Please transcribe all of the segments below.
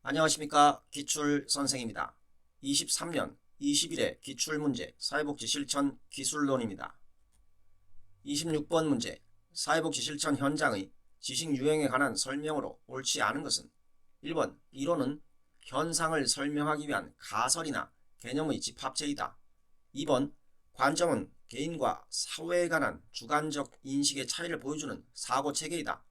안녕하십니까. 기출선생입니다. 23년 20일의 기출문제 사회복지 실천 기술론입니다. 26번 문제 사회복지 실천 현장의 지식 유형에 관한 설명으로 옳지 않은 것은 1번 이론은 현상을 설명하기 위한 가설이나 개념의 집합체이다. 2번 관점은 개인과 사회에 관한 주관적 인식의 차이를 보여주는 사고체계이다.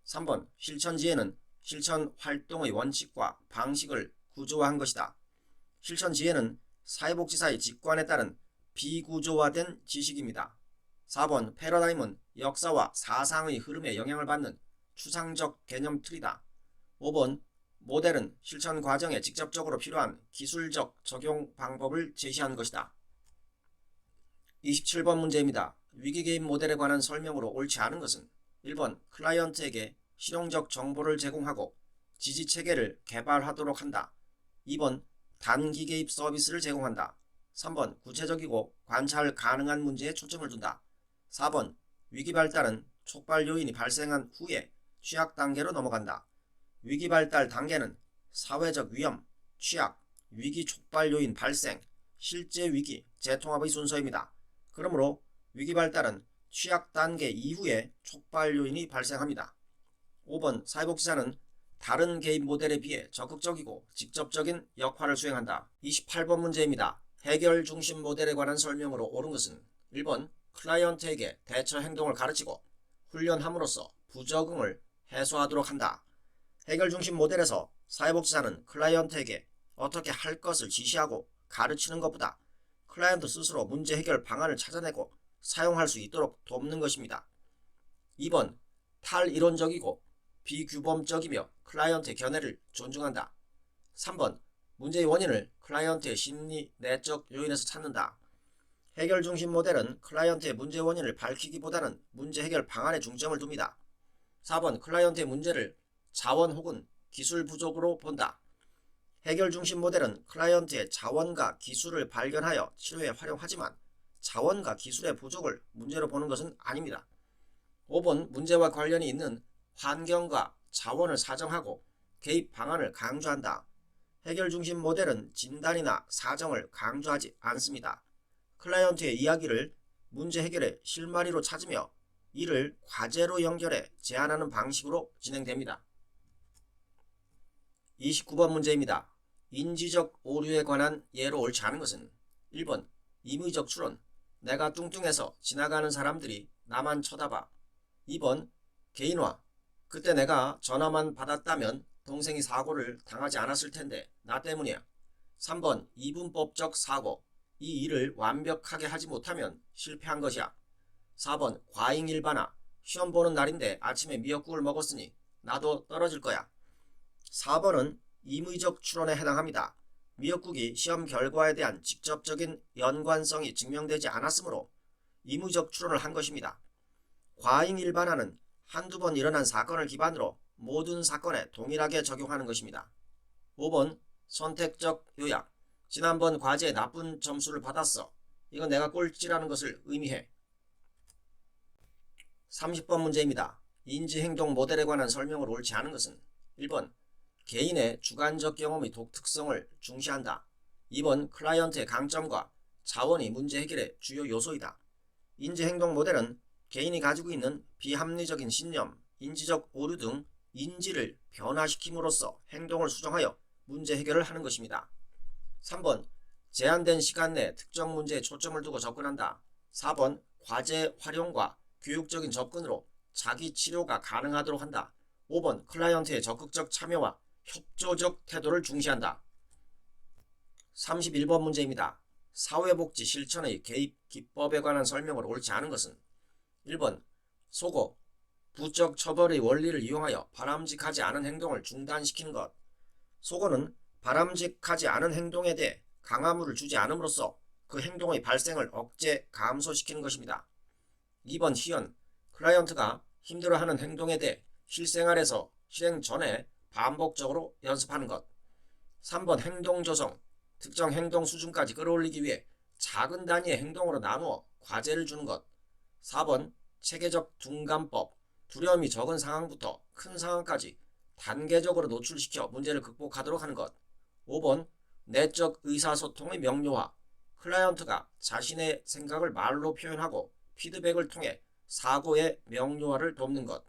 3번 실천지혜는 실천 활동의 원칙과 방식을 구조화한 것이다. 실천지혜는 사회복지사의 직관에 따른 비구조화된 지식입니다. 4번 패러다임은 역사와 사상의 흐름에 영향을 받는 추상적 개념 틀이다. 5번 모델은 실천 과정에 직접적으로 필요한 기술적 적용 방법을 제시한 것이다. 27번 문제입니다. 위기개입 모델에 관한 설명으로 옳지 않은 것은 1번 클라이언트에게 실용적 정보를 제공하고 지지체계를 개발하도록 한다. 2번 단기 개입 서비스를 제공한다. 3번 구체적이고 관찰 가능한 문제에 초점을 둔다. 4번 위기 발달은 촉발 요인이 발생한 후에 취약 단계로 넘어간다. 위기 발달 단계는 사회적 위험, 취약, 위기 촉발 요인 발생, 실제 위기, 재통합의 순서입니다. 그러므로 위기 발달은 취약 단계 이후에 촉발 요인이 발생합니다. 5번 사회복지사는 다른 개입 모델에 비해 적극적이고 직접적인 역할을 수행한다. 28번 문제입니다. 해결 중심 모델에 관한 설명으로 옳은 것은 1번 클라이언트에게 대처 행동을 가르치고 훈련함으로써 부적응을 해소하도록 한다. 해결 중심 모델에서 사회복지사는 클라이언트에게 어떻게 할 것을 지시하고 가르치는 것보다 클라이언트 스스로 문제 해결 방안을 찾아내고 사용할 수 있도록 돕는 것입니다. 2번 탈이론적이고 비규범적이며 클라이언트의 견해를 존중한다. 3번 문제의 원인을 클라이언트의 심리 내적 요인에서 찾는다. 해결 중심 모델은 클라이언트의 문제 원인을 밝히기보다는 문제 해결 방안에 중점을 둡니다. 4번 클라이언트의 문제를 자원 혹은 기술 부족으로 본다. 해결 중심 모델은 클라이언트의 자원과 기술을 발견하여 치료에 활용하지만 자원과 기술의 부족을 문제로 보는 것은 아닙니다. 5번 문제와 관련이 있는 환경과 자원을 사정하고 개입 방안을 강조한다. 해결 중심 모델은 진단이나 사정을 강조하지 않습니다. 클라이언트의 이야기를 문제 해결의 실마리로 찾으며 이를 과제로 연결해 제안하는 방식으로 진행됩니다. 29번 문제입니다. 인지적 오류에 관한 예로 옳지 않은 것은 1번 임의적 추론, 내가 뚱뚱해서 지나가는 사람들이 나만 쳐다봐. 2번 개인화, 그때 내가 전화만 받았다면 동생이 사고를 당하지 않았을 텐데 나 때문이야. 3번 이분법적 사고, 이 일을 완벽하게 하지 못하면 실패한 것이야. 4번 과잉 일반화, 시험 보는 날인데 아침에 미역국을 먹었으니 나도 떨어질 거야. 4번은 임의적 추론에 해당합니다. 미역국이 시험 결과에 대한 직접적인 연관성이 증명되지 않았으므로 임의적 추론을 한 것입니다. 과잉 일반화는 한두 번 일어난 사건을 기반으로 모든 사건에 동일하게 적용하는 것입니다. 5번 선택적 요약, 지난번 과제에 나쁜 점수를 받았어. 이건 내가 꼴찌라는 것을 의미해. 30번 문제입니다. 인지행동 모델에 관한 설명으로 옳지 않은 것은 1번 개인의 주관적 경험의 독특성을 중시한다. 2번 클라이언트의 강점과 자원이 문제 해결의 주요 요소이다. 인지행동 모델은 개인이 가지고 있는 비합리적인 신념, 인지적 오류 등 인지를 변화시킴으로써 행동을 수정하여 문제 해결을 하는 것입니다. 3번 제한된 시간 내 특정 문제에 초점을 두고 접근한다. 4번 과제 활용과 교육적인 접근으로 자기 치료가 가능하도록 한다. 5번 클라이언트의 적극적 참여와 협조적 태도를 중시한다. 31번 문제입니다. 사회복지 실천의 개입 기법에 관한 설명으로 옳지 않은 것은 1번 소고, 부적 처벌의 원리를 이용하여 바람직하지 않은 행동을 중단시키는 것. 소고는 바람직하지 않은 행동에 대해 강화물을 주지 않음으로써 그 행동의 발생을 억제, 감소시키는 것입니다. 2번 희연, 클라이언트가 힘들어하는 행동에 대해 실생활에서 실행 전에 반복적으로 연습하는 것. 3번 행동 조성, 특정 행동 수준까지 끌어올리기 위해 작은 단위의 행동으로 나누어 과제를 주는 것. 4번 체계적 둔감법, 두려움이 적은 상황부터 큰 상황까지 단계적으로 노출시켜 문제를 극복하도록 하는 것. 5번 내적 의사소통의 명료화. 클라이언트가 자신의 생각을 말로 표현하고 피드백을 통해 사고의 명료화를 돕는 것.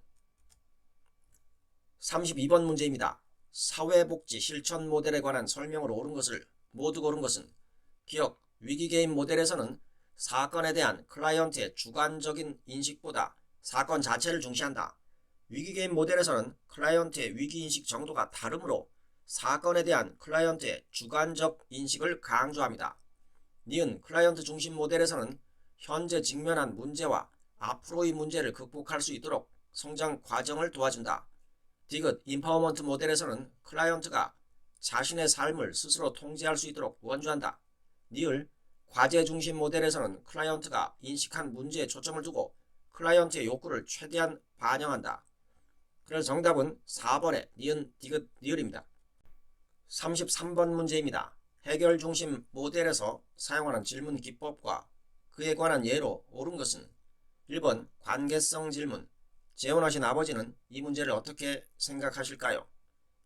32번 문제입니다. 사회복지 실천 모델에 관한 설명으로 옳은 것을 모두 고른 것은 기억, 위기게임 모델에서는 사건에 대한 클라이언트의 주관적인 인식보다 사건 자체를 중시한다. 위기게임 모델에서는 클라이언트의 위기인식 정도가 다르므로 사건에 대한 클라이언트의 주관적 인식을 강조합니다. 니은 클라이언트 중심 모델에서는 현재 직면한 문제와 앞으로의 문제를 극복할 수 있도록 성장 과정을 도와준다. 디귿 인파워먼트 모델에서는 클라이언트가 자신의 삶을 스스로 통제할 수 있도록 원주한다. 니을 과제 중심 모델에서는 클라이언트가 인식한 문제에 초점을 두고 클라이언트의 욕구를 최대한 반영한다. 그래서 정답은 4번의 니은 디귿 니을입니다. 33번 문제입니다. 해결 중심 모델에서 사용하는 질문 기법과 그에 관한 예로 옳은 것은 1번 관계성 질문. 재혼하신 아버지는 이 문제를 어떻게 생각하실까요?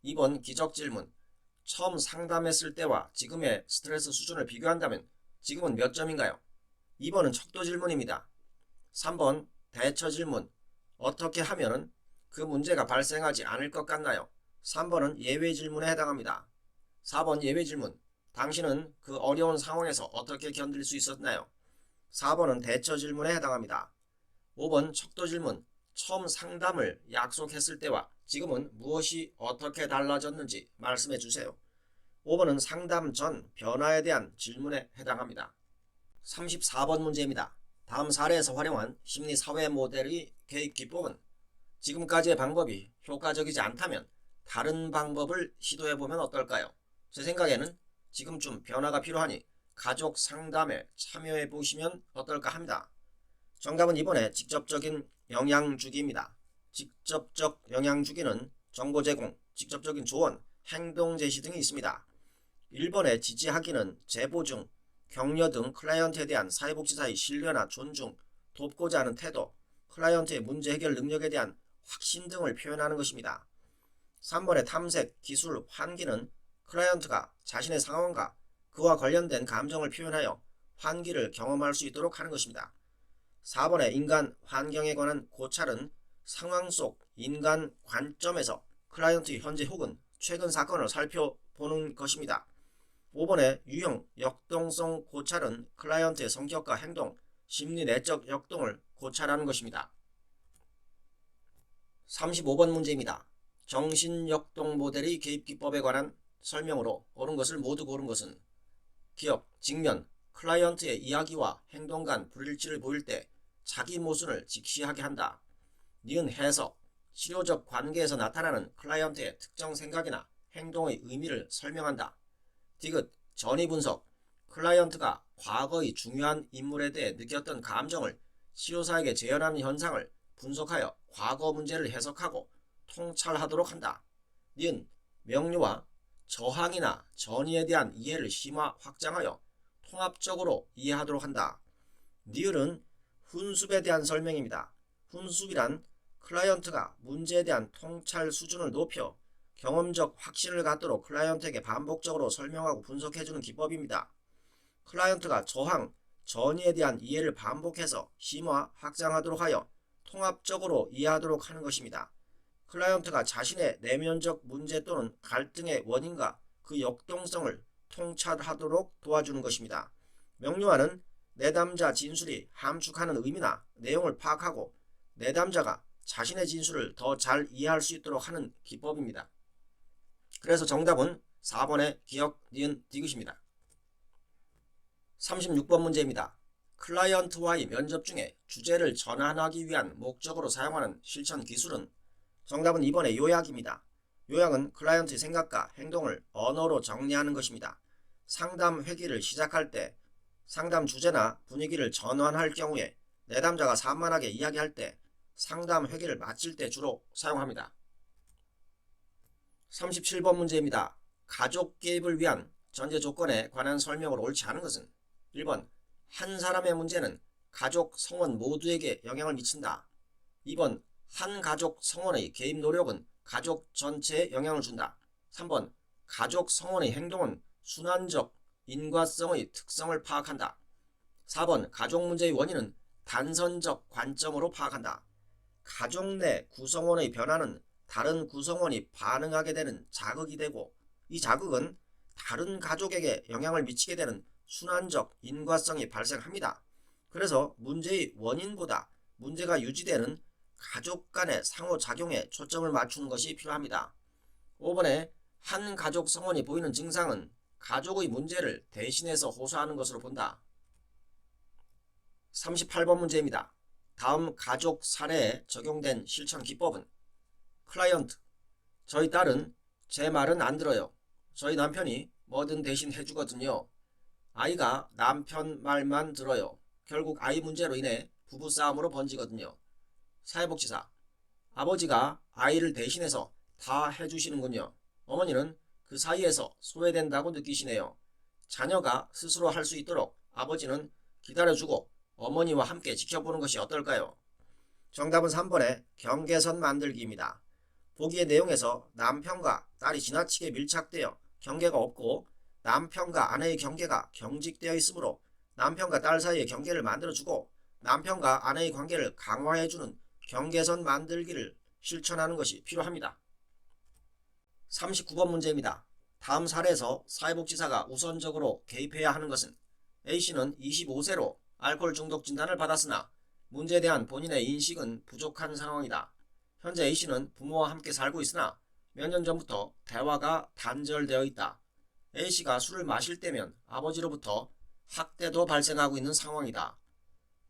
2번 기적 질문. 처음 상담했을 때와 지금의 스트레스 수준을 비교한다면 지금은 몇 점인가요? 2번은 척도 질문입니다. 3번 대처 질문. 어떻게 하면 그 문제가 발생하지 않을 것 같나요? 3번은 예외 질문에 해당합니다. 4번 예외 질문. 당신은 그 어려운 상황에서 어떻게 견딜 수 있었나요? 4번은 대처 질문에 해당합니다. 5번 척도 질문. 처음 상담을 약속했을 때와 지금은 무엇이 어떻게 달라졌는지 말씀해 주세요. 5번은 상담 전 변화에 대한 질문에 해당합니다. 34번 문제입니다. 다음 사례에서 활용한 심리사회 모델의 개입 기법은 지금까지의 방법이 효과적이지 않다면 다른 방법을 시도해보면 어떨까요? 제 생각에는 지금쯤 변화가 필요하니 가족 상담에 참여해보시면 어떨까 합니다. 정답은 이번에 직접적인 영향주기입니다. 직접적 영향주기는 정보 제공, 직접적인 조언, 행동 제시 등이 있습니다. 1번의 지지하기는 제보중, 격려 등 클라이언트에 대한 사회복지사의 신뢰나 존중, 돕고자 하는 태도, 클라이언트의 문제 해결 능력에 대한 확신 등을 표현하는 것입니다. 3번의 탐색, 기술, 환기는 클라이언트가 자신의 상황과 그와 관련된 감정을 표현하여 환기를 경험할 수 있도록 하는 것입니다. 4번의 인간 환경에 관한 고찰은 상황 속 인간 관점에서 클라이언트의 현재 혹은 최근 사건을 살펴보는 것입니다. 5번의 유형 역동성 고찰은 클라이언트의 성격과 행동, 심리 내적 역동을 고찰하는 것입니다. 35번 문제입니다. 정신역동 모델의 개입기법에 관한 설명으로 옳은 것을 모두 고른 것은 기억, 직면, 클라이언트의 이야기와 행동 간 불일치를 보일 때 자기 모순을 직시하게 한다. 니은 해석, 치료적 관계에서 나타나는 클라이언트의 특정 생각이나 행동의 의미를 설명한다. 디귿 전이 분석, 클라이언트가 과거의 중요한 인물에 대해 느꼈던 감정을 치료사에게 재현하는 현상을 분석하여 과거 문제를 해석하고 통찰하도록 한다. 니은 명료와 저항이나 전이에 대한 이해를 심화 확장하여 통합적으로 이해하도록 한다. 니을은 훈습에 대한 설명입니다. 훈습이란 클라이언트가 문제에 대한 통찰 수준을 높여 경험적 확신을 갖도록 클라이언트에게 반복적으로 설명하고 분석해주는 기법입니다. 클라이언트가 저항, 전이에 대한 이해를 반복해서 심화, 확장하도록 하여 통합적으로 이해하도록 하는 것입니다. 클라이언트가 자신의 내면적 문제 또는 갈등의 원인과 그 역동성을 통찰하도록 도와주는 것입니다. 명료화는 내담자 진술이 함축하는 의미나 내용을 파악하고 내담자가 자신의 진술을 더 잘 이해할 수 있도록 하는 기법입니다. 그래서 정답은 4번의 기억, 니은, 디귿입니다. 36번 문제입니다. 클라이언트와의 면접 중에 주제를 전환하기 위한 목적으로 사용하는 실천 기술은 정답은 2번의 요약입니다. 요약은 클라이언트의 생각과 행동을 언어로 정리하는 것입니다. 상담 회기를 시작할 때 상담 주제나 분위기를 전환할 경우에 내담자가 산만하게 이야기할 때 상담 회기를 마칠 때 주로 사용합니다. 37번 문제입니다. 가족 개입을 위한 전제 조건에 관한 설명으로 옳지 않은 것은 1번 한 사람의 문제는 가족 성원 모두에게 영향을 미친다. 2번 한 가족 성원의 개입 노력은 가족 전체에 영향을 준다. 3번 가족 성원의 행동은 순환적 인과성의 특성을 파악한다. 4번 가족 문제의 원인은 단선적 관점으로 파악한다. 가족 내 구성원의 변화는 다른 구성원이 반응하게 되는 자극이 되고, 이 자극은 다른 가족에게 영향을 미치게 되는 순환적 인과성이 발생합니다. 그래서 문제의 원인보다 문제가 유지되는 가족 간의 상호작용에 초점을 맞추는 것이 필요합니다. 5번에 한 가족 성원이 보이는 증상은 가족의 문제를 대신해서 호소하는 것으로 본다. 38번 문제입니다. 다음 가족 사례에 적용된 실천 기법은 클라이언트: 저희 딸은 제 말은 안 들어요. 저희 남편이 뭐든 대신 해주거든요. 아이가 남편 말만 들어요. 결국 아이 문제로 인해 부부싸움으로 번지거든요. 사회복지사: 아버지가 아이를 대신해서 다 해주시는군요. 어머니는 그 사이에서 소외된다고 느끼시네요. 자녀가 스스로 할 수 있도록 아버지는 기다려주고 어머니와 함께 지켜보는 것이 어떨까요? 정답은 3번의 경계선 만들기입니다. 보기의 내용에서 남편과 딸이 지나치게 밀착되어 경계가 없고 남편과 아내의 경계가 경직되어 있으므로 남편과 딸 사이의 경계를 만들어주고 남편과 아내의 관계를 강화해주는 경계선 만들기를 실천하는 것이 필요합니다. 39번 문제입니다. 다음 사례에서 사회복지사가 우선적으로 개입해야 하는 것은 A씨는 25세로 알코올 중독 진단을 받았으나 문제에 대한 본인의 인식은 부족한 상황이다. 현재 A씨는 부모와 함께 살고 있으나 몇 년 전부터 대화가 단절되어 있다. A씨가 술을 마실 때면 아버지로부터 학대도 발생하고 있는 상황이다.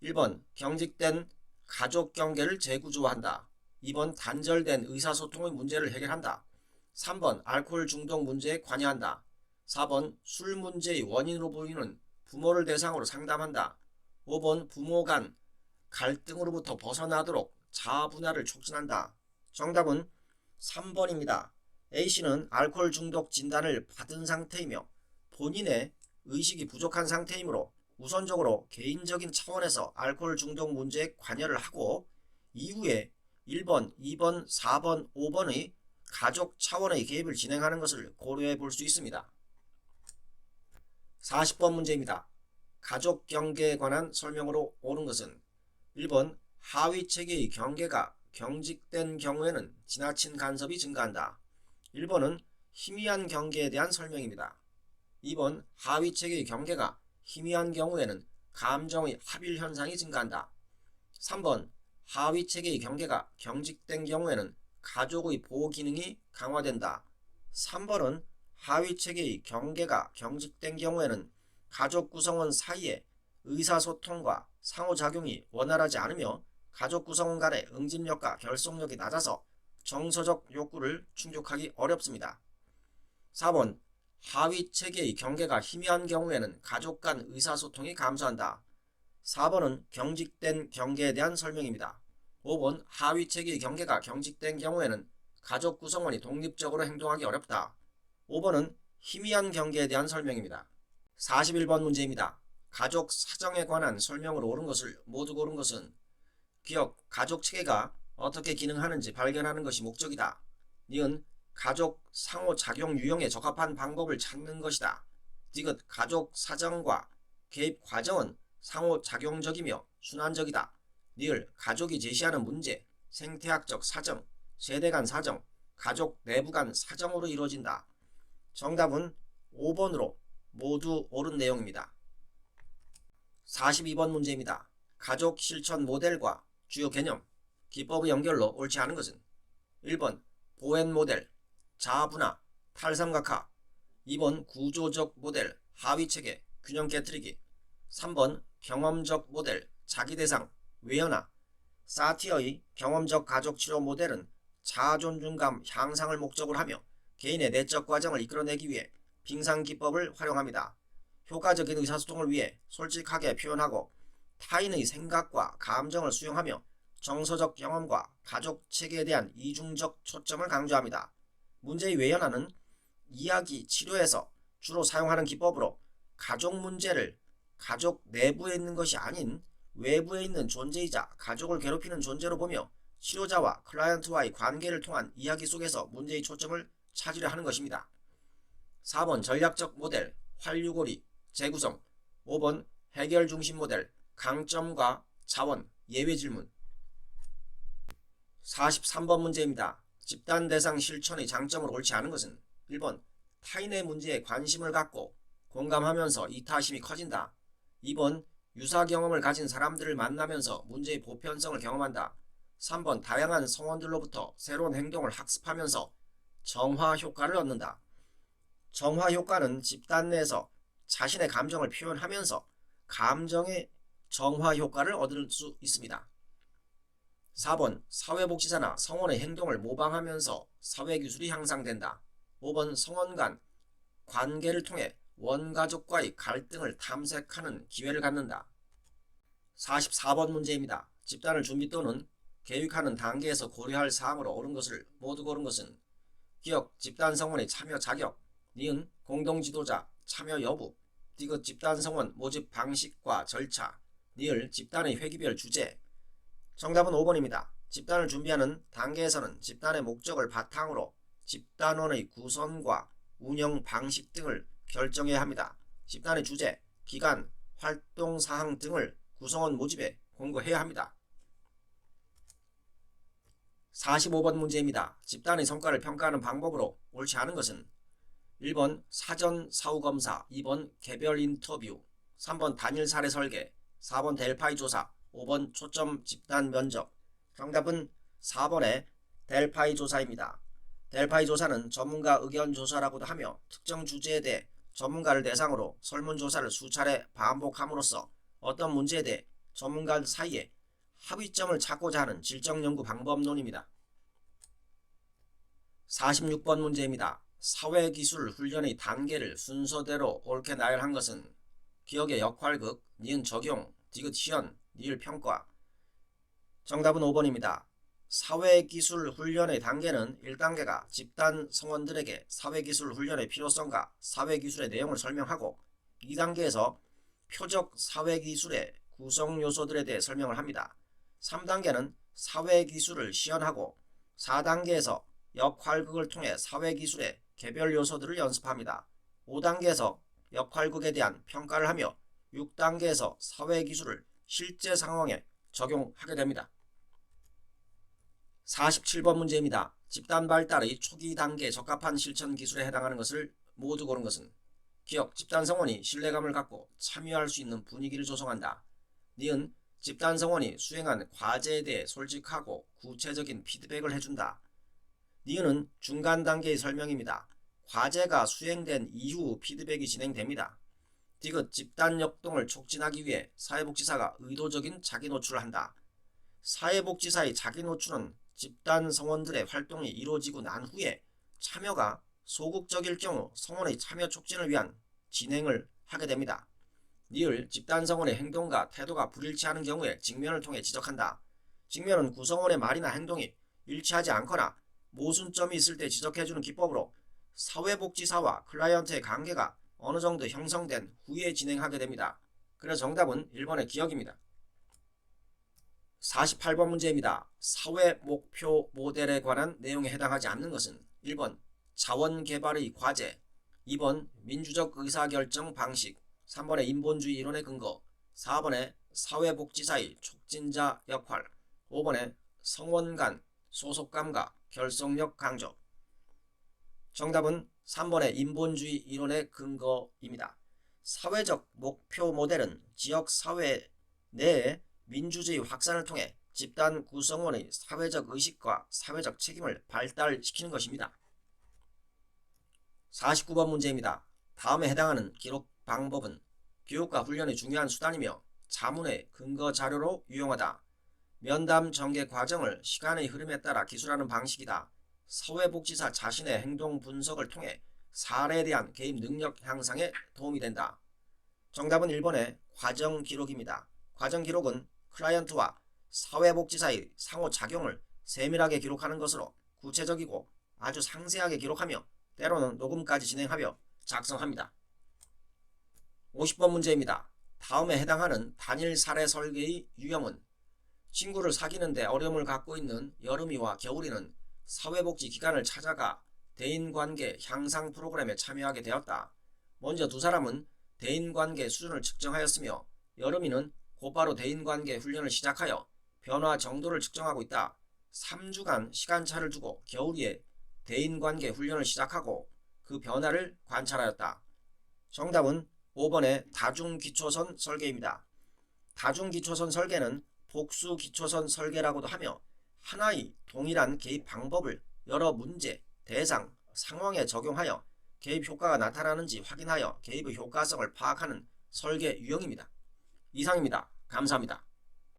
1번 경직된 가족 경계를 재구조한다. 2번 단절된 의사소통의 문제를 해결한다. 3번 알코올 중독 문제에 관여한다. 4번 술 문제의 원인으로 보이는 부모를 대상으로 상담한다. 5번 부모 간 갈등으로부터 벗어나도록 자아 분할을 촉진한다. 정답은 3번입니다. A씨는 알코올 중독 진단을 받은 상태이며 본인의 의식이 부족한 상태이므로 우선적으로 개인적인 차원에서 알코올 중독 문제에 관여를 하고 이후에 1번, 2번, 4번, 5번의 가족 차원의 개입을 진행하는 것을 고려해 볼 수 있습니다. 40번 문제입니다. 가족 경계에 관한 설명으로 옳은 것은 1번 하위 체계의 경계가 경직된 경우에는 지나친 간섭이 증가한다. 1번은 희미한 경계에 대한 설명입니다. 2번 하위 체계의 경계가 희미한 경우에는 감정의 합일 현상이 증가한다. 3번 하위 체계의 경계가 경직된 경우에는 가족의 보호 기능이 강화된다. 3번은 하위 체계의 경계가 경직된 경우에는 가족 구성원 사이에 의사소통과 상호작용이 원활하지 않으며 가족 구성원 간의 응집력과 결속력이 낮아서 정서적 욕구를 충족하기 어렵습니다. 4번 하위 체계의 경계가 희미한 경우에는 가족 간 의사소통이 감소한다. 4번은 경직된 경계에 대한 설명입니다. 5번 하위 체계의 경계가 경직된 경우에는 가족 구성원이 독립적으로 행동하기 어렵다. 5번은 희미한 경계에 대한 설명입니다. 41번 문제입니다. 가족 사정에 관한 설명으로 옳은 것을 모두 고른 것은 기억, 가족 체계가 어떻게 기능하는지 발견하는 것이 목적이다. 니은 가족 상호작용 유형에 적합한 방법을 찾는 것이다. 디귿 가족 사정과 개입 과정은 상호작용적이며 순환적이다. 니을 가족이 제시하는 문제, 생태학적 사정, 세대 간 사정, 가족 내부 간 사정으로 이루어진다. 정답은 5번으로 모두 옳은 내용입니다. 42번 문제입니다. 가족 실천 모델과 주요 개념, 기법의 연결로 옳지 않은 것은 1번 보행 모델, 자아분화, 탈삼각화. 2번 구조적 모델, 하위체계, 균형 깨트리기. 3번 경험적 모델, 자기대상, 외연화. 사티어의 경험적 가족치료 모델은 자아존중감 향상을 목적으로 하며 개인의 내적 과정을 이끌어내기 위해 빙상기법을 활용합니다. 효과적인 의사소통을 위해 솔직하게 표현하고 타인의 생각과 감정을 수용하며 정서적 경험과 가족 체계에 대한 이중적 초점을 강조합니다. 문제의 외연화는 이야기 치료에서 주로 사용하는 기법으로 가족 문제를 가족 내부에 있는 것이 아닌 외부에 있는 존재이자 가족을 괴롭히는 존재로 보며 치료자와 클라이언트와의 관계를 통한 이야기 속에서 문제의 초점을 찾으려 하는 것입니다. 4번 전략적 모델, 활유고리, 재구성. 5번 해결 중심 모델, 강점과 자원, 예외 질문. 43번 문제입니다. 집단 대상 실천의 장점으로 옳지 않은 것은 1번 타인의 문제에 관심을 갖고 공감하면서 이타심이 커진다. 2번 유사 경험을 가진 사람들을 만나면서 문제의 보편성을 경험한다. 3번 다양한 성원들로부터 새로운 행동을 학습하면서 정화 효과를 얻는다. 정화 효과는 집단 내에서 자신의 감정을 표현하면서 감정의 정화 효과를 얻을 수 있습니다. 4번 사회복지사나 성원의 행동을 모방하면서 사회기술이 향상된다. 5번 성원 간 관계를 통해 원가족과의 갈등을 탐색하는 기회를 갖는다. 44번 문제입니다. 집단을 준비 또는 계획하는 단계에서 고려할 사항으로 옳은 것을 모두 고른 것은 기억 집단 성원의 참여 자격, 니은 공동지도자 참여 여부, 디귿 집단 성원 모집 방식과 절차, 니을 집단의 회기별 주제. 정답은 5번입니다. 집단을 준비하는 단계에서는 집단의 목적을 바탕으로 집단원의 구성과 운영 방식 등을 결정해야 합니다. 집단의 주제, 기간, 활동사항 등을 구성원 모집에 공고해야 합니다. 45번 문제입니다. 집단의 성과를 평가하는 방법으로 옳지 않은 것은 1번 사전 사후검사, 2번 개별 인터뷰, 3번 단일 사례 설계, 4번 델파이 조사, 5번 초점 집단 면접. 정답은 4번의 델파이 조사입니다. 델파이 조사는 전문가 의견 조사라고도 하며 특정 주제에 대해 전문가를 대상으로 설문조사를 수차례 반복함으로써 어떤 문제에 대해 전문가들 사이에 합의점을 찾고자 하는 질적연구 방법론입니다. 46번 문제입니다. 사회기술 훈련의 단계를 순서대로 옳게 나열한 것은 기억의 역할극, 니은 적용, 디귿 시연, 니을 평가. 정답은 5번입니다. 사회기술 훈련의 단계는 1단계가 집단 성원들에게 사회기술 훈련의 필요성과 사회기술의 내용을 설명하고 2단계에서 표적 사회기술의 구성요소들에 대해 설명을 합니다. 3단계는 사회기술을 시연하고 4단계에서 역할극을 통해 사회기술의 개별 요소들을 연습합니다. 5단계에서 역할극에 대한 평가를 하며 6단계에서 사회기술을 실제 상황에 적용하게 됩니다. 47번 문제입니다. 집단 발달의 초기 단계에 적합한 실천 기술에 해당하는 것을 모두 고른 것은 기억 집단 성원이 신뢰감을 갖고 참여할 수 있는 분위기를 조성한다. 니은 집단 성원이 수행한 과제에 대해 솔직하고 구체적인 피드백을 해준다. 니은은 중간 단계의 설명입니다. 과제가 수행된 이후 피드백이 진행됩니다. 디귿 집단 역동을 촉진하기 위해 사회복지사가 의도적인 자기 노출을 한다. 사회복지사의 자기 노출은 집단 성원들의 활동이 이루어지고 난 후에 참여가 소극적일 경우 성원의 참여 촉진을 위한 진행을 하게 됩니다. 니을 집단 성원의 행동과 태도가 불일치하는 경우에 직면을 통해 지적한다. 직면은 구성원의 말이나 행동이 일치하지 않거나 모순점이 있을 때 지적해주는 기법으로 사회복지사와 클라이언트의 관계가 어느 정도 형성된 후에 진행하게 됩니다. 그래서 정답은 1번의 기억입니다. 48번 문제입니다. 사회 목표 모델에 관한 내용에 해당하지 않는 것은 1번 자원개발의 과제, 2번 민주적 의사결정 방식, 3번의 인본주의 이론의 근거, 4번의 사회복지사의 촉진자 역할, 5번의 성원 간 소속감과 결속력 강조. 정답은 3번의 인본주의 이론의 근거입니다. 사회적 목표 모델은 지역사회 내에 민주주의 확산을 통해 집단 구성원의 사회적 의식과 사회적 책임을 발달시키는 것입니다. 49번 문제입니다. 다음에 해당하는 기록 방법은 교육과 훈련의 중요한 수단이며 자문의 근거 자료로 유용하다. 면담 전개 과정을 시간의 흐름에 따라 기술하는 방식이다. 사회복지사 자신의 행동 분석을 통해 사례에 대한 개입 능력 향상에 도움이 된다. 정답은 1번의 과정 기록입니다. 과정 기록은 클라이언트와 사회복지사의 상호작용을 세밀하게 기록하는 것으로 구체적이고 아주 상세하게 기록하며 때로는 녹음까지 진행하며 작성합니다. 50번 문제입니다. 다음에 해당하는 단일 사례 설계의 유형은 친구를 사귀는데 어려움을 갖고 있는 여름이와 겨울이는 사회복지기관을 찾아가 대인관계 향상 프로그램에 참여하게 되었다. 먼저 두 사람은 대인관계 수준을 측정하였으며 여름이는 곧바로 대인관계 훈련을 시작하여 변화 정도를 측정하고 있다. 3주간 시간차를 두고 겨울이에 대인관계 훈련을 시작하고 그 변화를 관찰하였다. 정답은 5번의 다중기초선 설계입니다. 다중기초선 설계는 복수기초선 설계라고도 하며 하나의 동일한 개입 방법을 여러 문제, 대상, 상황에 적용하여 개입 효과가 나타나는지 확인하여 개입의 효과성을 파악하는 설계 유형입니다. 이상입니다. 감사합니다.